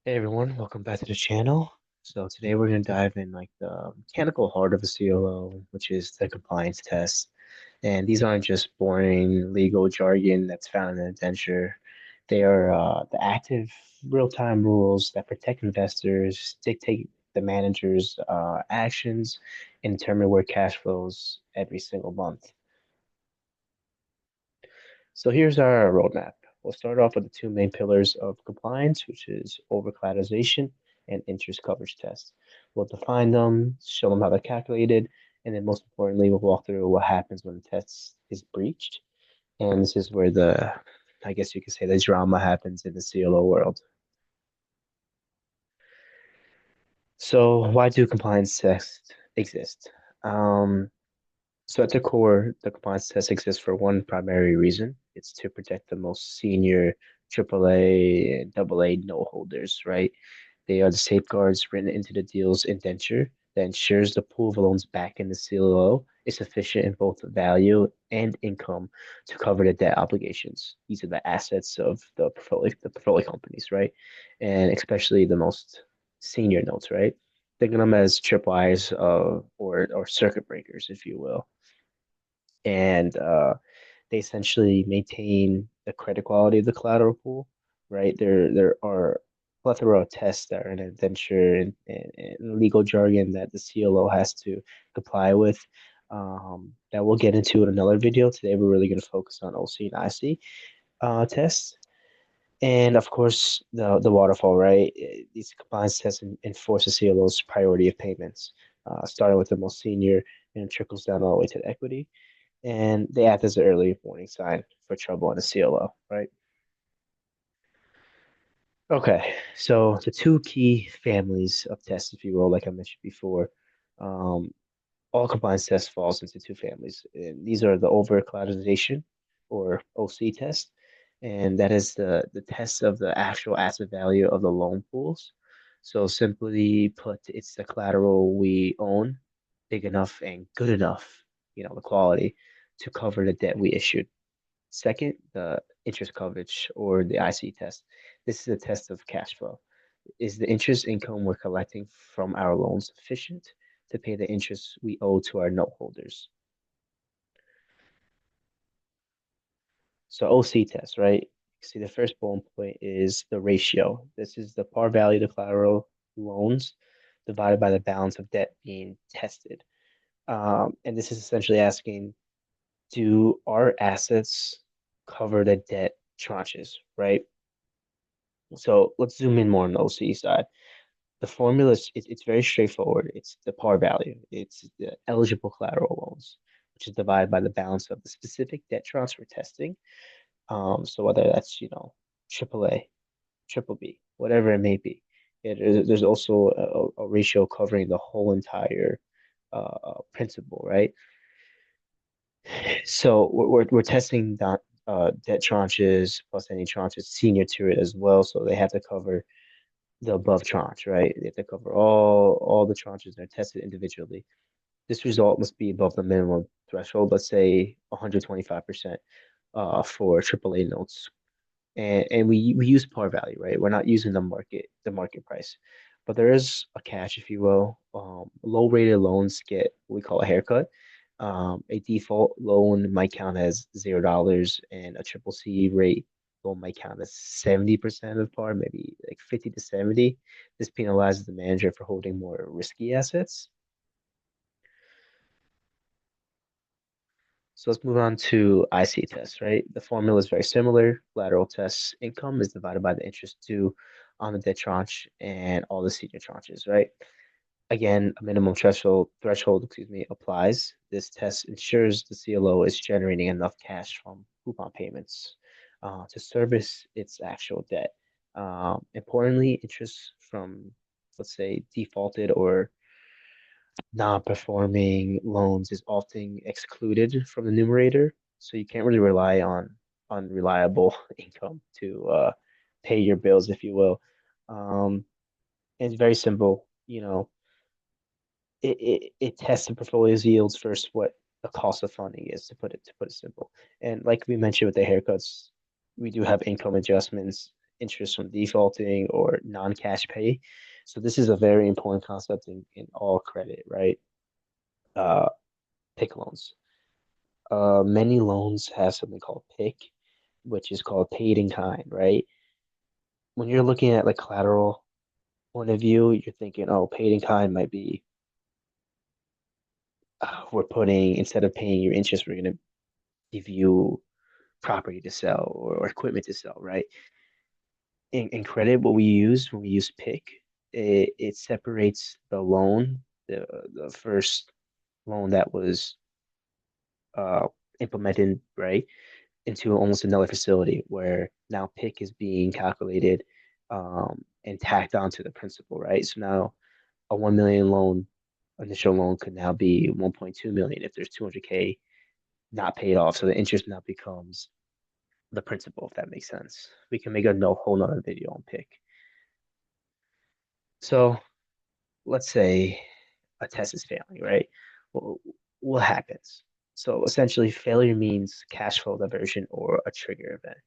Hey everyone, welcome back to the channel. So today we're going to dive in like the mechanical heart of a CLO, which is the compliance test. And these aren't just boring legal jargon that's found in an indenture. They are the active real-time rules that protect investors, dictate the manager's actions, and determine where cash flows every single month. So here's our roadmap. We'll start off with the two main pillars of compliance, which is over-collateralization and interest coverage test. We'll define them, show them how they're calculated, and then most importantly, we'll walk through what happens when the test is breached. And this is where I guess you could say the drama happens in the CLO world. So why do compliance tests exist? Um, So at the core, the compliance test exists for one primary reason. It's to protect the most senior AAA and AA note holders, right? They are the safeguards written into the deal's indenture that ensures the pool of loans back in the CLO is sufficient in both value and income to cover the debt obligations. These are the assets of the portfolio companies, right? And especially the most senior notes, right? Think of them as tripwires or circuit breakers, if you will, and they essentially maintain the credit quality of the collateral pool, right? There are plethora of tests that are in indenture and legal jargon that the CLO has to comply with. That we'll get into in another video. Today, we're really going to focus on OC and IC tests. And of course, the waterfall, right? These compliance tests enforce the CLO's priority of payments, starting with the most senior and trickles down all the way to the equity, and they act as an early warning sign for trouble in a CLO, right? Okay, so the two key families of tests, if you will, like I mentioned before, um, all compliance tests falls into two families. And these are the over collateralization or OC test, and that is the test of the actual asset value of the loan pools. So simply put, it's the collateral we own, big enough and good enough, the quality to cover the debt we issued. Second, the interest coverage or the IC test. This is a test of cash flow. Is the interest income we're collecting from our loans sufficient to pay the interest we owe to our note holders? So OC test, right? See, the first bullet point is the ratio. This is the par value of the collateral loans divided by the balance of debt being tested. And this is essentially asking, do our assets cover the debt tranches, right? So let's zoom in more on the OC side. The formula it's very straightforward. It's the par value. It's the eligible collateral loans, which is divided by the balance of the specific debt transfer testing. So whether that's, AAA, triple B, whatever it may be. There's also a ratio covering the whole entire principal, right? So we're testing that debt tranches plus any tranches senior to it as well. So they have to cover the above tranche, right? They have to cover all the tranches that are tested individually. This result must be above the minimum threshold, let's say 125% for AAA notes. And we use par value, right? We're not using the market price. But there is a catch, if you will. Low rated loans get what we call a haircut. A default loan might count as $0, and a triple C rate loan might count as 70% of par, maybe like 50 to 70. This penalizes the manager for holding more risky assets. So let's move on to IC tests, right? The formula is very similar. Lateral tests income is divided by the interest due on the debt tranche and all the senior tranches, right? Again, a minimum threshold, applies. This test ensures the CLO is generating enough cash from coupon payments to service its actual debt. Importantly, interest from, let's say, defaulted or non-performing loans is often excluded from the numerator, so you can't really rely on reliable income to pay your bills, if you will. Um, and it's very simple. It tests the portfolio's yields versus what the cost of funding is, to put it simple. And like we mentioned with the haircuts, we do have income adjustments interest from defaulting or non-cash pay. So this is a very important concept in all credit, right? Uh, PIK loans. Many loans have something called PIK, which is called paid in kind, right? When you're looking at like collateral point of view, you're thinking, oh, paid in kind might be we're putting instead of paying your interest, we're gonna give you property to sell or equipment to sell, right? In credit, what we use when we use PIK, it separates the loan, the first loan that was uh, implemented, right, into almost another facility where now PIK is being calculated and tacked onto the principal, right? So now a 1 million loan, initial loan could now be 1.2 million if there's 200K not paid off. So the interest now becomes the principal, if that makes sense. We can make a no whole nother video on PIK. So let's say a test is failing, right? Well, what happens? So essentially, failure means cash flow diversion or a trigger event.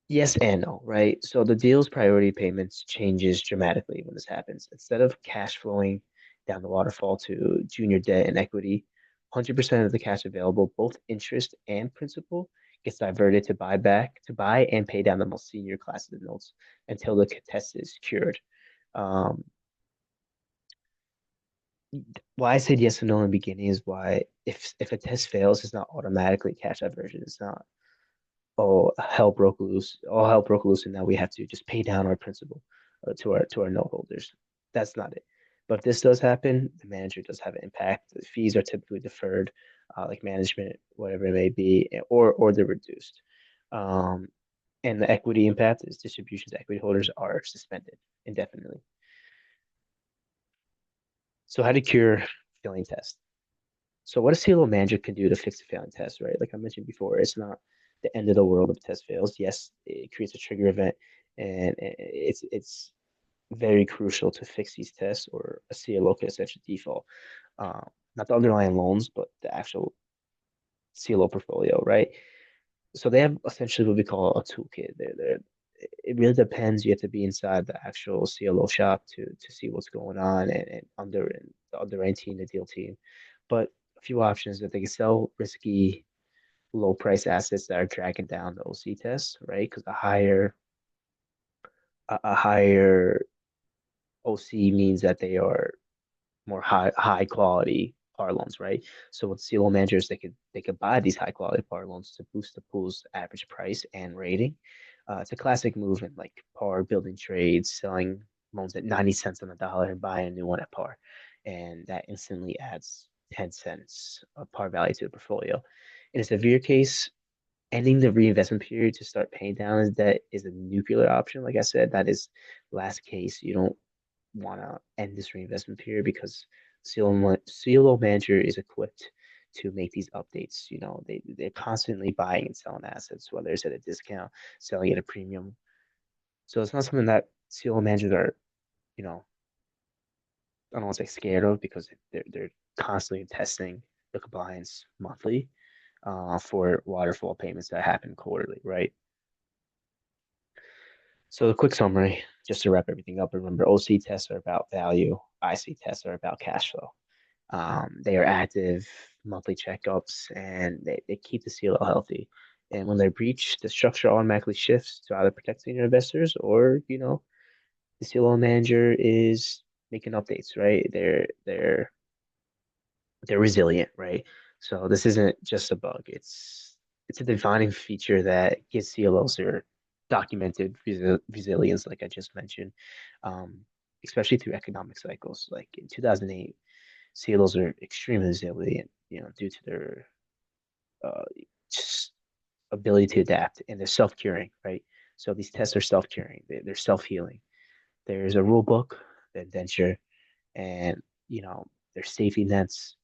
Yes and no, right? So the deal's priority payments changes dramatically when this happens. Instead of cash flowing down the waterfall to junior debt and equity, 100% of the cash available, both interest and principal, gets diverted to buy and pay down the most senior classes of notes until the test is cured. Um, why I said yes and no in the beginning is why if a test fails, it's not automatically cash diversion. It's not, oh, hell broke loose, all hell broke loose, and now we have to just pay down our principal to our note holders. That's not it. But if this does happen, the manager does have an impact. The fees are typically deferred, like management, whatever it may be, or they're reduced. Um, and the equity impact is distributions to equity holders are suspended indefinitely. So how to cure failing test? So what a CLO manager can do to fix a failing test, right? Like I mentioned before, it's not the end of the world if a test fails. Yes, it creates a trigger event, and it's very crucial to fix these tests, or a CLO can essentially default. Not the underlying loans, but the actual CLO portfolio, right? So they have essentially what we call a toolkit. It really depends. You have to be inside the actual CLO shop to see what's going on and the underwriting team, the deal team. But a few options that they can sell risky, low price assets that are dragging down the OC test, right? Because a higher OC means that they are more high quality par loans, right? So with CLO managers, they could buy these high quality par loans to boost the pool's average price and rating. It's a classic move in like par building trades, selling loans at 90 cents on the dollar and buying a new one at par. And that instantly adds 10 cents of par value to the portfolio. In a severe case, ending the reinvestment period to start paying down his debt is a nuclear option. Like I said, that is last case. You don't want to end this reinvestment period because CLO manager is equipped to make these updates. You know, they're constantly buying and selling assets, whether it's at a discount, selling at a premium. So it's not something that CLO managers are, you know, I don't want to say scared of because they're constantly testing the compliance monthly for waterfall payments that happen quarterly, right? So a quick summary, just to wrap everything up. Remember, OC tests are about value. IC tests are about cash flow. They are active monthly checkups and they keep the CLO healthy. And when they're breached, the structure automatically shifts to either protecting your investors or, the CLO manager is making updates, right? They're resilient, right? So this isn't just a bug. It's a defining feature that gives CLOs their documented resilience, like I just mentioned, um, especially through economic cycles. Like in 2008, CLOs are extremely resilient, due to their uh, just ability to adapt and they're self-curing, right? So these tests are self-curing. They're self-healing. There's a rule book, the indenture, and there's safety nets.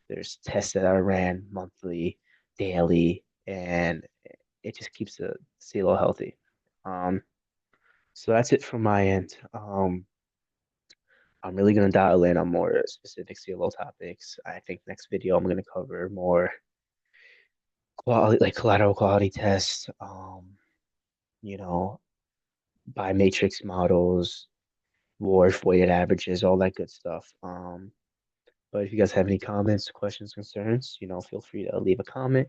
There's tests that are ran monthly, daily, and it just keeps the CLO healthy. Um, so that's it from my end. I'm really gonna dial in on more specific CLO topics. I think next video I'm gonna cover more quality, like collateral quality tests. You know, by matrix models, Wharf, weighted averages, all that good stuff. But if you guys have any comments, questions, concerns, feel free to leave a comment.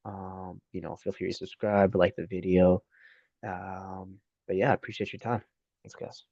Feel free to subscribe, like the video. But yeah, I appreciate your time. Thanks, guys.